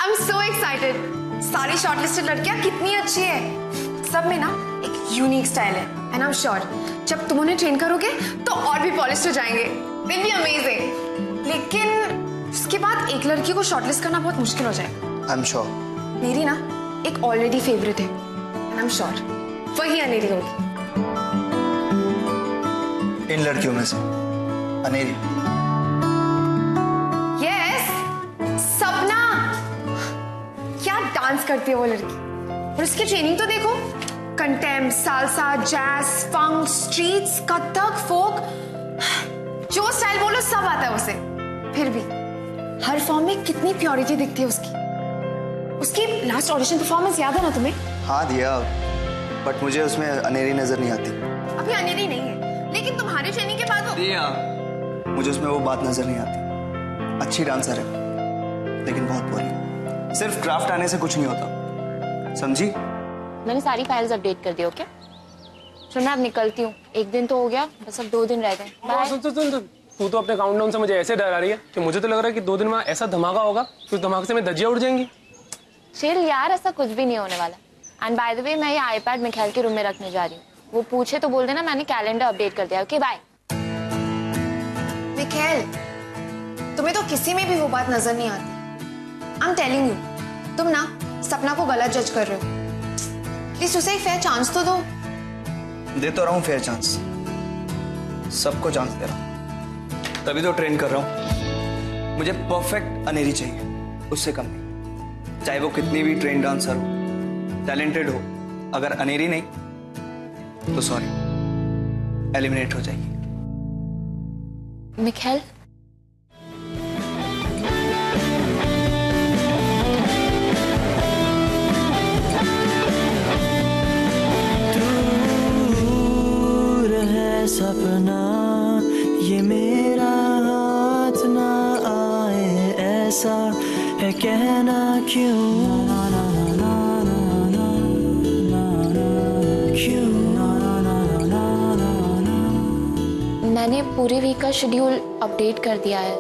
I am so excited. सारी shortlisted लड़कियां कितनी अच्छी है, सब में ना एक यूनिक स्टाइल है एंड आई एम श्योर जब तुम उन्हें ट्रेन करोगे तो और भी पॉलिश हो जाएंगे। They'll be amazing। लेकिन उसके बाद एक लड़की को शॉर्टलिस्ट करना बहुत मुश्किल हो जाएगा। I am sure. मेरी ना एक ऑलरेडी फेवरेट है एंड आई एम श्योर वही अनेरी होगी। इन लड़कियों में से अनेरी। यस, सपना। क्या डांस करती है वो लड़की, और उसकी ट्रेनिंग तो देखो। कंटेम्प, सालसा, जैज, फंक, स्ट्रीट्स, कथक, फोक, जो स्टाइल बोलो सब आता है उसे। फिर भी हर फॉर्म में कितनी प्योरिटी दिखती है उसकी। उसकी लास्ट ऑडिशन परफॉर्मेंस याद है ना तुम्हें? हाँ दिया, बट मुझे उसमें अनेरी नजर नहीं आती। अभी अनेरी नहीं है, लेकिन तुम्हारी ट्रेनिंग के बाद दिया, मुझे उसमें वो बात नजर नहीं आती। अच्छी डांसर है लेकिन बहुत बोरिंग। सिर्फ क्राफ्ट आने से कुछ नहीं होता, समझी? मैंने सारी फाइल्स अपडेट कर दी। ओके चल मैं अब निकलती हूँ, एक दिन तो हो गया, बस अब 2 दिन रह गए। बाय। सुन तू तो अपने काउंटडाउन से मुझे ऐसे डरा रही है कि मुझे तो लग रहा है कि 2 दिन में ऐसा धमाका होगा कि उस धमाके से मैं धज्जियां उड़ जाएंगी। चिल यार, ऐसा कुछ भी नहीं होने वाला। एंड बाय द वे मैं ये आईपैड मिखाइल के रूम में रखने जा रही हूँ। वो पूछे तो बोल देना मैंने कैलेंडर अपडेट कर दिया। Okay bye. मिखाइल, तुम्हें तो किसी में भी वो बात नजर नहीं आती। आई एम टेलिंग यू, तुम ना सपना को गलत जज कर रहे हो। प्लीज उसे एक फेयर चांस तो दो। दे तो रहा हूँ फेयर चांस, सबको चांस दे रहा हूँ, तभी तो ट्रेन कर रहा हूँ। मुझे परफेक्ट अनेरी चाहिए, उससे कम नहीं। चाहे वो कितनी भी ट्रेन डांसर हो, टैलेंटेड हो, अगर अनेरी नहीं तो सॉरी, एलिमिनेट हो जाएगी। मिखाइल, सपना ये मेरा हाथ ना आए, ऐसा है कहना क्यों? मैंने पूरे वीक का शेड्यूल अपडेट कर दिया है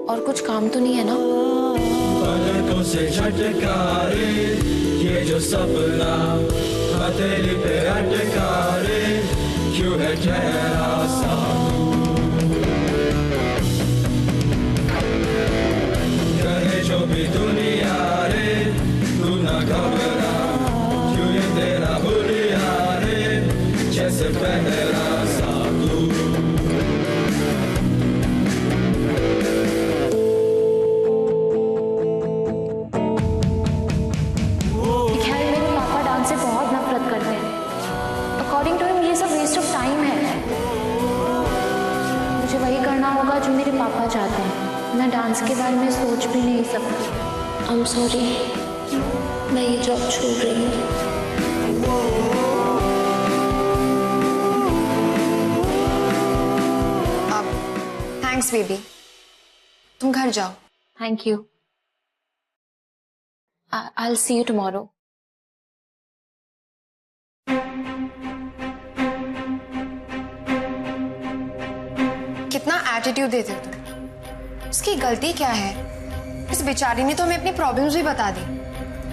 और कुछ काम तो नहीं है ना? पलकों से झटकारे ये जो सपना हथेली पे अटका रे, क्यों है ठहरा सा कहे जो भी दुनिया रे, तू ना घबरा, क्यों ये तेरा हुलिया रे, जैसे पहला सा तू। मिखाइल, मेरे पापा डांस से बहुत नफरत करते हैं। अकॉर्डिंग टू हिम ये सब वेस्ट ऑफ टाइम है। मुझे वही करना होगा जो मेरे पापा चाहते हैं। मैं डांस के बारे में सोच भी नहीं सकती। आई एम सॉरी, मैं ये जॉब छोड़ रही हूँ। थैंक्स बेबी, तुम घर जाओ। Thank you. I'll see you tomorrow. कितना एटीट्यूड देते हो तुम। उसकी गलती क्या है? इस बेचारी ने तो हमें अपनी प्रॉब्लम्स भी बता दी,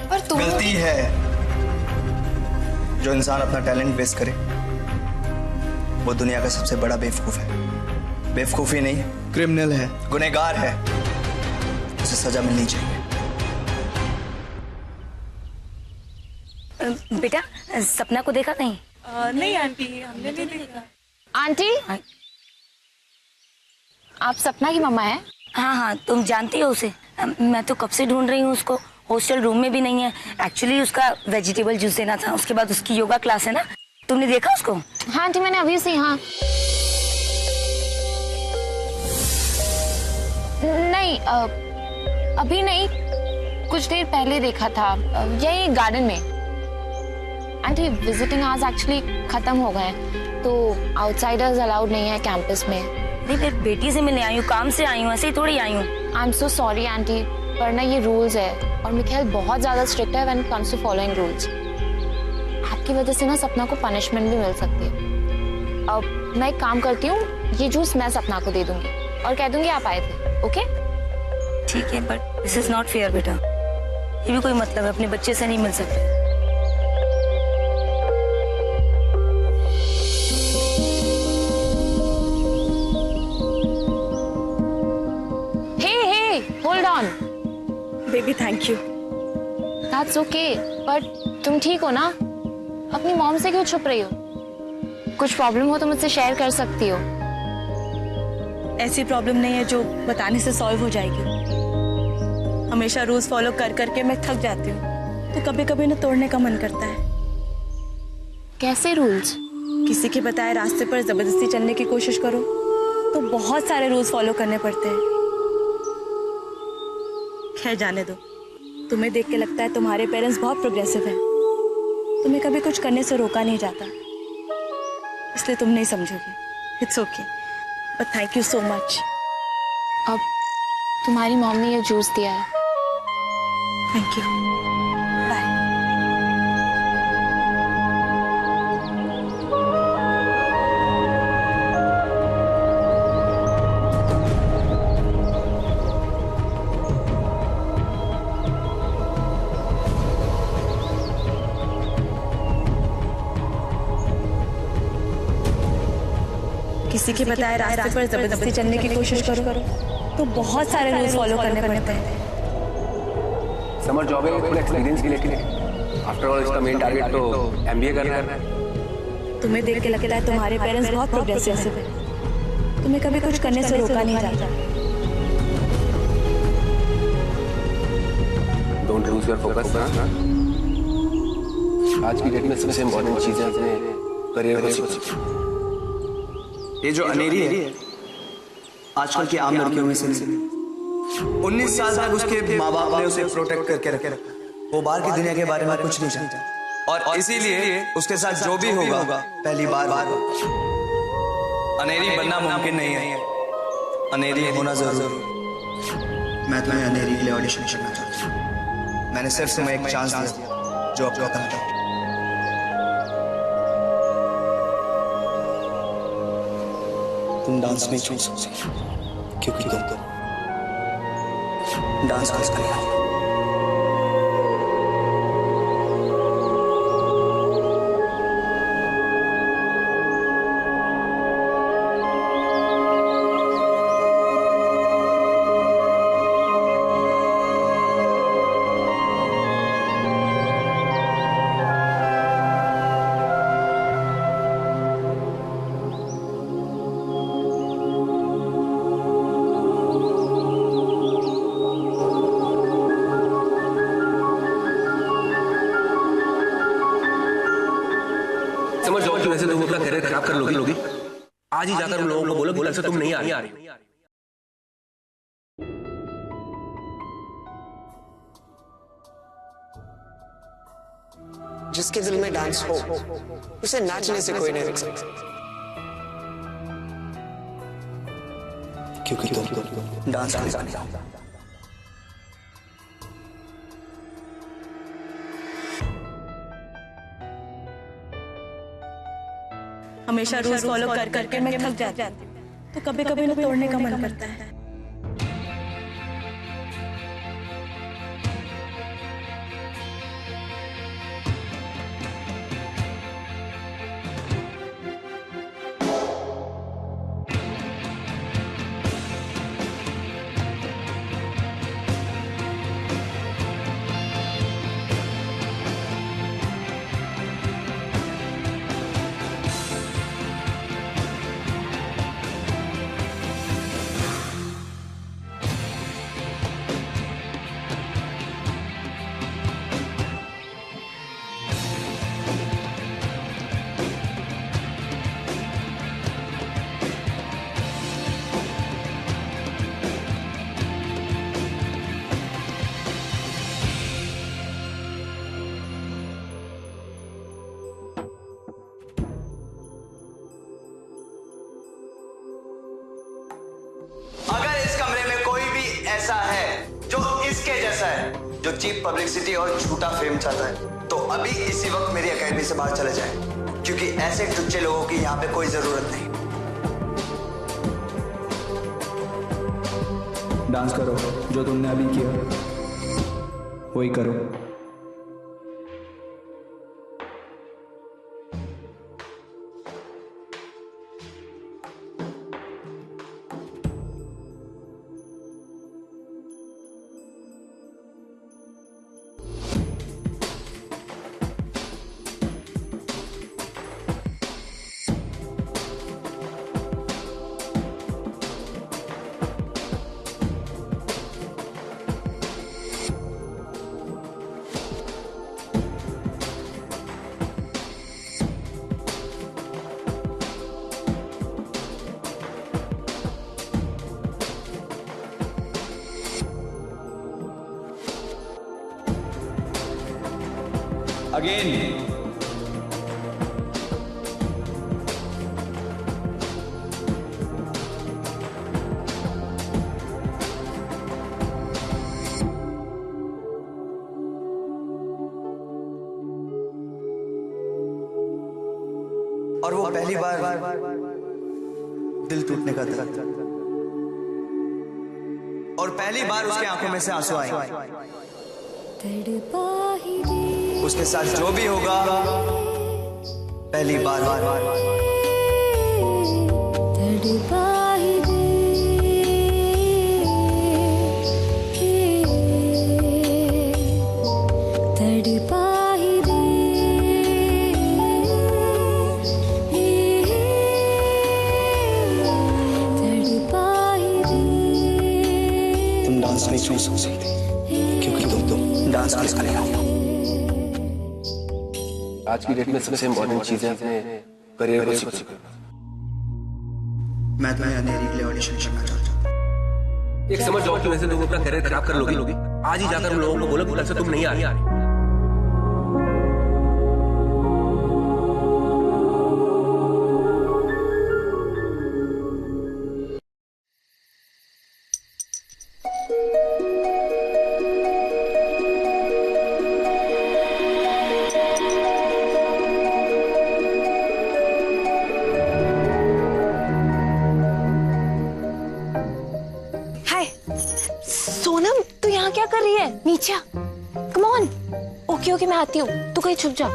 और तुम। गलती है जो इंसान अपना टैलेंट वेस्ट करे, वो दुनिया का सबसे बड़ा बेवकूफ है। बेवकूफी नहीं, क्रिमिनल है, गुनहगार है, उसे सजा मिलनी चाहिए। बेटा, सपना को देखा कहीं? नहीं आंटी, हमने नहीं देखा। आंटी, आप सपना की मम्मा हैं? हाँ हाँ, तुम जानती हो उसे? मैं तो कब से ढूंढ रही हूँ उसको। हॉस्टल रूम में भी नहीं है। एक्चुअली उसका वेजिटेबल जूस देना था, उसके बाद उसकी योगा क्लास है ना। तुमने देखा उसको? हाँ आंटी, मैंने अभी से। हाँ नहीं, अभी नहीं, कुछ देर पहले देखा था, यही गार्डन में। आंटी, विजिटिंग आवर्स एक्चुअली खत्म हो गए, तो आउटसाइडर्स अलाउड नहीं है कैंपस में। नहीं, फिर बेटी से मिलने आई हूँ, काम से आई हूँ, ऐसे ही थोड़ी आई हूँ। I am so sorry aunty, पर ना ये रूल्स है, और मिखाइल बहुत ज्यादा स्ट्रिक्ट है when it comes to following rules. आपकी वजह से ना सपना को पनिशमेंट भी मिल सकती है। अब मैं एक काम करती हूँ, ये जूस मैं सपना को दे दूंगी और कह दूंगी आप आए थे। ओके? ठीक है, but this is not fair बेटा। ये भी कोई मतलब है, अपने बच्चे से नहीं मिल सकते। Hold on. Baby thank you. That's okay. But तुम ठीक हो ना? अपनी मॉम से क्यों छुप रही हो? कुछ प्रॉब्लम हो तो मुझसे शेयर कर सकती हो। ऐसी प्रॉब्लम नहीं है जो बताने से सॉल्व हो जाएगी। हमेशा रूल्स फॉलो कर करके मैं थक जाती हूँ, तो कभी कभी ना तोड़ने का मन करता है। कैसे रूल्स? किसी के बताए रास्ते पर जबरदस्ती चलने की कोशिश करो तो बहुत सारे रूल्स फॉलो करने पड़ते हैं। खैर जाने दो, तुम्हें देख के लगता है तुम्हारे पेरेंट्स बहुत प्रोग्रेसिव हैं। तुम्हें कभी कुछ करने से रोका नहीं जाता, इसलिए तुम नहीं समझोगे। It's okay, but thank you so much. अब तुम्हारी मॉम ने ये जूस दिया है। Thank you, bye. किसी के बताए रास्ते पर जबरदस्ती चलने की कोशिश करो तो बहुत सारे रूल्स फॉलो करने पड़ते हैं। समर जॉब है फुल एक्सपीरियंस के लिए। आफ्टर ऑल इसका मेन टारगेट तो एमबीए करना है। तुम्हें देख के लगता है तुम्हारे पेरेंट्स बहुत प्रोग्रेसिव हैं। तुम्हें कभी कुछ करने से रोका नहीं जाता। Don't lose your focus. आज की डेट में सबसे इम्पोर्टेंट चीज है अपने करियर को सीखना। ये जो अनेरी है आजकल की आम लड़कियों में से नहीं। 19 साल तक उसके माँ बाप ने उसे प्रोटेक्ट करके रखा। वो बाहर की दुनिया के बारे में कुछ नहीं जानता और इसीलिए उसके साथ जो भी होगा पहली बार अनेरी बनना मुमकिन नहीं है, अनेरी होना जरूरी है। मैं तुम्हें अनेरी के लिए ऑडिशन करना चाहता हूँ। मैंने सिर्फ तुम्हें एक चांस दिया जो अब खत्म था। तुम डांस में चूज सकते क्योंकि तुम डांस करेगा। समझ जाओ कि वैसे तुम अपना करियर खराब कर लोगी। आज ही जाकर उन लोगों को बोलो कि कल से तुम नहीं आ रही। जिसके दिल में डांस हो उसे नाचने से कोई नहीं रोक सकता, क्योंकि तुम डांस कर सकते हो। हमेशा रूल्स फॉलो कर करके मैं थक जाती हूँ, तो कभी कभी ना तोड़ने का मन करता है। ऐसा है जो इसके जैसा है, जो चीप पब्लिसिटी और झूठा फेम चाहता है, तो अभी इसी वक्त मेरी एकेडमी से बाहर चले जाए, क्योंकि ऐसे टुच्चे लोगों की यहाँ पे कोई जरूरत नहीं। डांस करो, जो तुमने अभी किया वही करो। Again. और वो पहली बार दिल टूटने का दर्द, और पहली बार उसके आंखों में से आंसू आए। उसके साथ जो भी होगा पहली बार तुम डांस नहीं छोड़ सकती क्योंकि तुम डांस क्लास करेगा। आज की डेट में सबसे इम्पोर्टेंट चीज है अपने करियर को सिक्योर करना। मैं तुम्हें अंधेरी के लिए ऑडिशन करना चाहता हूँ। एक समर जॉब की वजह से तुम अपना करियर खराब कर लोगे। आज ही जाकर उन लोगों को बोलो कि कल से तुम नहीं आ रही। सोनम, तू यहाँ क्या कर रही है? नीचे आ। Come on. ओके ओके, मैं आती हूँ, तू कहीं छुप जा।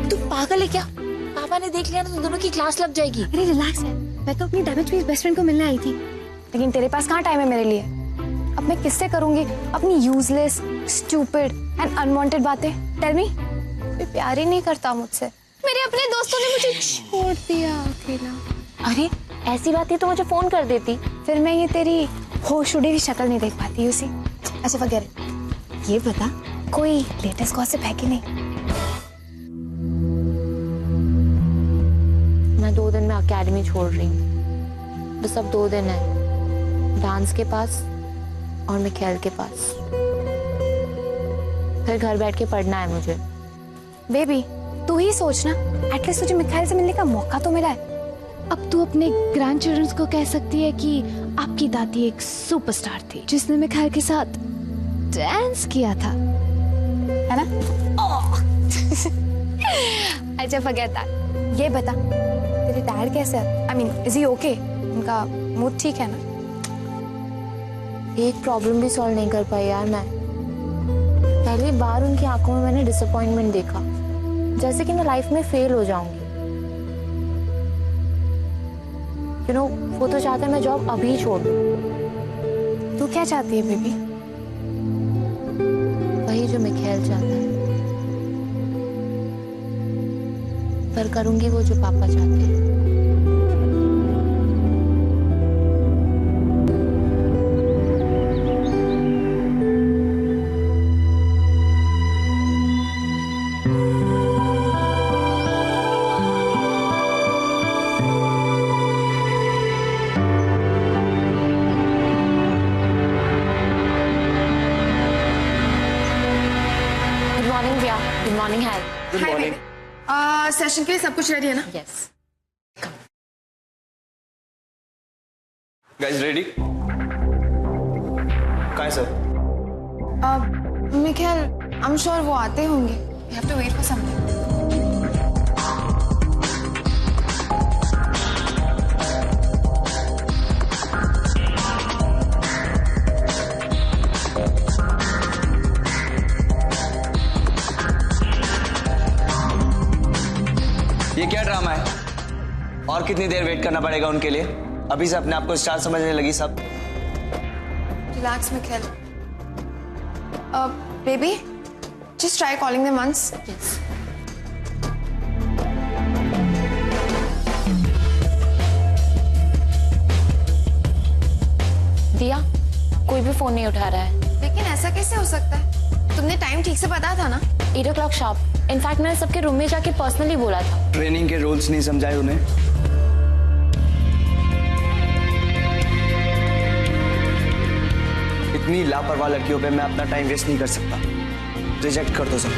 तू पागल है क्या? पापा ने देख लिया ना तो दोनों की क्लास लग जाएगी। अरे रिलैक्स है, मैं तो अपनी डैमेज पीस बेस्ट फ्रेंड को मिलने आई थी, लेकिन तेरे पास कहाँ टाइम है मेरे लिए? अब मैं किससे करूंगी अपनी यूजलेस, स्टूपिड एंड अनवांटेड बातें? Tell me. कोई प्यार ही नहीं करता मुझसे। मेरे अपने दोस्तों ने मुझे छोड़ दिया अकेला। अरे ऐसी बात है तो मुझे फोन कर देती। फिर मैं ये तेरी होश उड़ी हुई शक्ल नहीं देख पाती। You see. अच्छा वगैरह ये बता, कोई लेटेस्ट गॉसिप है कि नहीं? मैं 2 दिन में एकेडमी छोड़ रही हूँ। बस अब 2 दिन है, डांस के पास और मिखाइल के पास। फिर घर बैठ के पढ़ना है मुझे। बेबी तू ही सोच ना, एटलीस्ट तुझे मिखाइल से मिलने का मौका तो मिला है। अब तू अपने ग्रैंड चिल्ड्रंस को कह सकती है कि आपकी दादी एक सुपरस्टार थी जिसने मिखाइल के साथ डांस किया था, है ना? अच्छा फॉरगेट दैट। ये बता तेरे डैड कैसे है? I mean is he okay? उनका मूड ठीक है ना? एक प्रॉब्लम भी सॉल्व नहीं कर पाई यार मैं। पहली बार उनकी आंखों में मैंने डिसअपॉइंटमेंट देखा, जैसे कि मैं लाइफ में फेल हो जाऊंगी। यू नो, वो तो चाहता है मैं जॉब अभी छोड़ दूं। तू क्या चाहती है बेबी? वही जो मिखाइल चाहता है, पर करूंगी वो जो पापा चाहते हैं। गुड मॉर्निंग है। Good morning. सेशन के लिए सब कुछ रेडी है ना? यस। Guys ready? कहाँ है सब? मिखाइल I'm sure वो आते होंगे. We have to wait for some time. ये क्या ड्रामा है? और कितनी देर वेट करना पड़ेगा उनके लिए? अभी से अपने आप को स्टार समझने लगी सब. Relax, Mikhail. Baby, just try calling them once. Yes. दिया, कोई भी फोन नहीं उठा रहा है. लेकिन ऐसा कैसे हो सकता है? तुमने टाइम ठीक से पता था ना? 8 o'clock शार्प. इनफैक्ट मैंने सबके रूम में जाके पर्सनली बोला था. ट्रेनिंग के रूल्स नहीं समझाए उन्हें. इतनी लापरवाह लड़कियों पे मैं अपना टाइम वेस्ट नहीं कर सकता. रिजेक्ट कर दो सब.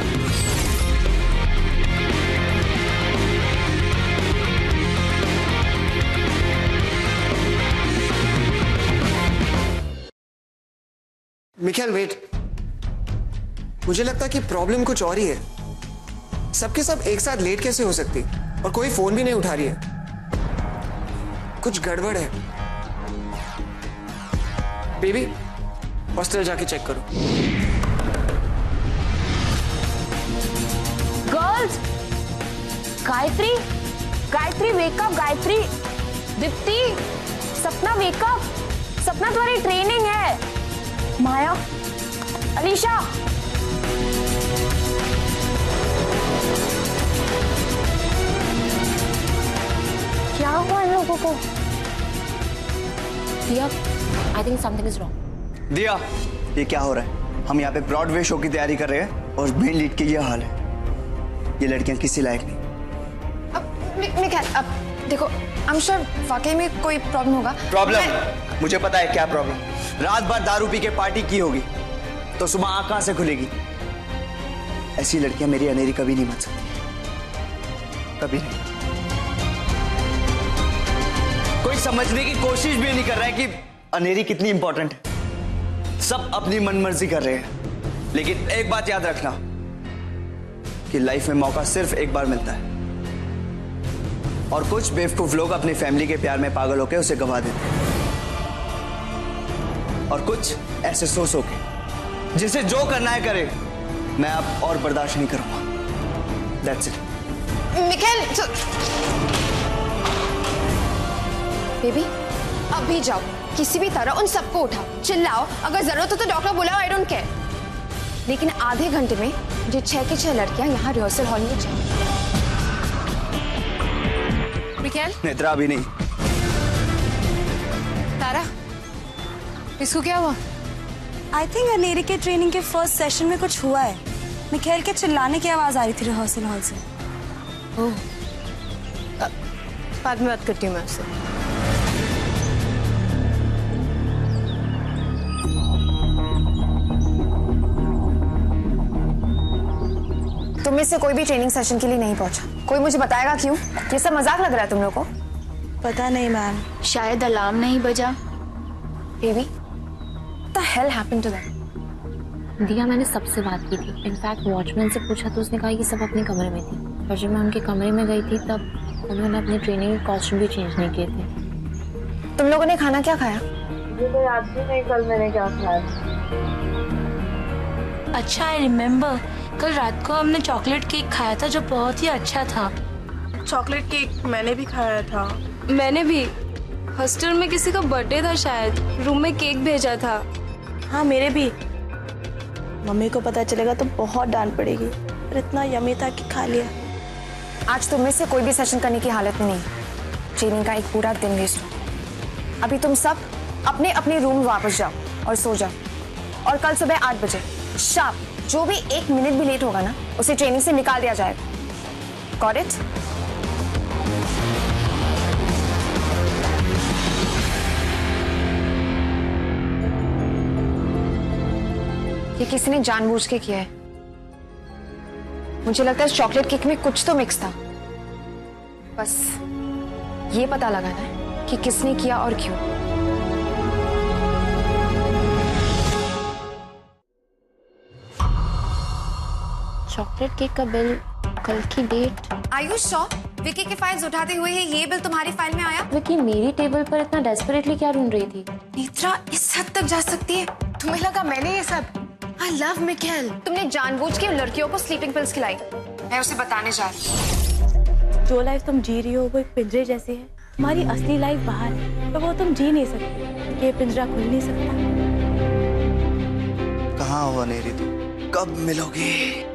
मिखाइल वेट, मुझे लगता है कि प्रॉब्लम कुछ और ही है. सबके सब एक साथ लेट कैसे हो सकती और कोई फोन भी नहीं उठा रही है. कुछ गड़बड़ है. बेबी, हॉस्टल जाके चेक करो. Girls, Gayatri, Gayatri wake up. Gayatri, Deepti, Sapna wake up. सपना तुम्हारी ट्रेनिंग है. माया, अलीशा. क्या हुआ इन लोगों को? दिया, I think something is wrong. दिया, ये क्या हो रहा है? हम यहाँ पे ब्रॉडवे शो की तैयारी कर रहे हैं और मेन लीड की ये हाल है. ये लड़कियां किसी लायक नहीं. अब मिखाइल, अब देखो, आई एम श्योर वाकई में कोई प्रॉब्लम होगा. प्रॉब्लम? मुझे पता है क्या प्रॉब्लम. रात भर दारू पी के पार्टी की होगी तो सुबह आंख कहां से खुलेगी? ऐसी लड़कियां मेरी अनेरी कभी नहीं बन सकती. कभी नहीं. कोई समझने की कोशिश भी नहीं कर रहा है कि अनेरी कितनी इंपॉर्टेंट है. सब अपनी मनमर्जी कर रहे हैं. लेकिन एक बात याद रखना कि लाइफ में मौका सिर्फ एक बार मिलता है और कुछ बेवकूफ लोग अपनी फैमिली के प्यार में पागल होकर उसे गवा देते हैं और कुछ ऐसे सो के जिसे जो करना है करे. मैं अब और बर्दाश्त नहीं करूंगा. That's it. मिखाइल, बेबी, अभी जाओ. किसी भी तरह उन सबको उठाओ, चिल्लाओ. अगर जरूरत हो तो डॉक्टर बुलाओ. I don't care. लेकिन आधे घंटे में ये 6 की 6 लड़कियां यहाँ रिहर्सल हॉल में चाहिए. मिखाइल, नेत्रा अभी नहीं. तारा, इसको क्या हुआ? आई थिंक अनेरी के ट्रेनिंग के फर्स्ट सेशन में कुछ हुआ है. मिखाइल के चिल्लाने की आवाज आ रही थी रिहर्सल हॉल से. ओह, बाद में बात करती हूँ मैं उससे. तुम में से कोई भी ट्रेनिंग सेशन के लिए नहीं पहुंचा. कोई मुझे बताएगा क्यों? ये सब मजाक लग रहा है तुम लोग को. पता नहीं मैम. शायद अलार्म नहीं बजा. Baby, what the hell happened to them? दिया, मैंने सबसे बात की थी. इनफैक्ट वॉचमैन से पूछा तो उसने कहा कि सब अपने कमरे में थी. और जब मैं उनके कमरे में गई थी तब उन्होंने अपने ट्रेनिंग के कॉस्ट्यूम भी चेंज नहीं किए थे. तुम लोगों ने खाना क्या खाया? मुझे तो याद भी नहीं कल मैंने क्या खाया. अच्छा, आई रिमेम्बर. कल रात को हमने चॉकलेट केक खाया था जो बहुत ही अच्छा था. चॉकलेट केक मैंने भी खाया था. मैंने भी. हॉस्टल में किसी का बर्थडे था शायद. रूम में केक भेजा था. हाँ, मेरे भी. मम्मी को पता चलेगा तो बहुत डांट पड़ेगी. पर इतना यमी था कि खा लिया. आज तुम में से कोई भी सेशन करने की हालत में नहीं. ट्रेनिंग का एक पूरा दिन वेस्ट हो. अभी तुम सब अपने अपने रूम वापस जाओ और सो जाओ. और कल सुबह 8 बजे शार्प जो भी 1 मिनट भी लेट होगा ना, उसे ट्रेनिंग से निकाल दिया जाएगा. Got it? ये किसी ने जानबूझ के किया है. मुझे लगता है इस चॉकलेट केक में कुछ तो मिक्स था. बस ये पता लगाना है कि किसने किया और क्यों. चॉकलेट केक का बिल, कल की date. Are you sure? Vicky की फाइल्स उठाते हुए ये बिल तुम्हारी फाइल में आया? विकी मेरी टेबल पर इतना डेस्परेटली क्या ढूंढ रही थी? नेत्रा इस हद तक जा सकती है? तुम्हें लगा मैंने ये सब? I love Mikel. तुमने जानबूझ के लड़कियों को स्लीपिंग पिल्स खिलाई। मैं उसे बताने जा रही हूँ। जो लाइफ तुम जी रही हो वो एक पिंजरे जैसी है। तुम्हारी असली लाइफ बाहर है, तो वो तुम जी नहीं सकती। ये पिंजरा खुल नहीं सकता। कहाँ हो अनेरी तुम? कब मिलोगी?